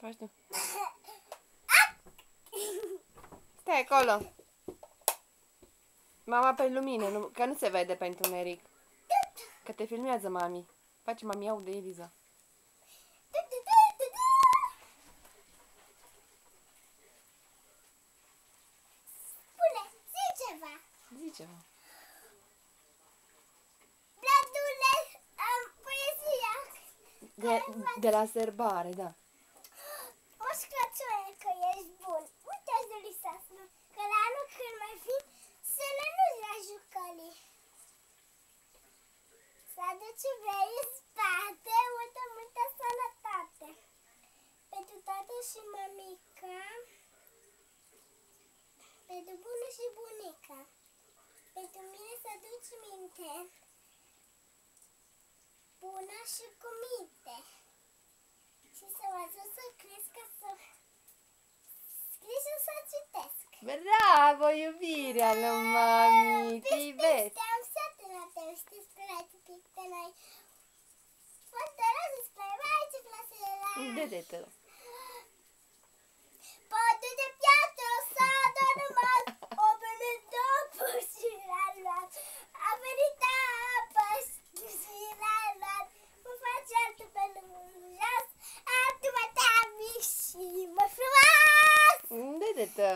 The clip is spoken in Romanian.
faci tu? Stai acolo. Mama pe lumină, că nu se vede pe întuneric. Că te filmează mami. Face mami aude Eliza. Spune, zi ceva. Zi ceva. Bladule, poezia. De la serbare, da. Moș Crăciune, că ești bun. Uite, aș dori să spun că la anul când mai vin, să le nu-ți la jucării. Să aduci vrei în spate, multă sănătate. Pentru tată și mămica, pentru bună și bunica. Pentru mine să duci minte, bună și cu minte. Și să mă ajut să cresc, ca să scrii și să citesc. Bravo, iubirea lui mami. Te iubesc. Te-am satănat, te-am știți că l-ai tipit pe noi. Foarte rău spre mai ce clasele la... Dede-te. Poate de piatră s-a adormat, o venit după și l-a luat. A venit apă și l-a luat. Mă face altul pe jos, altul mă și mă frumos. Dede-te.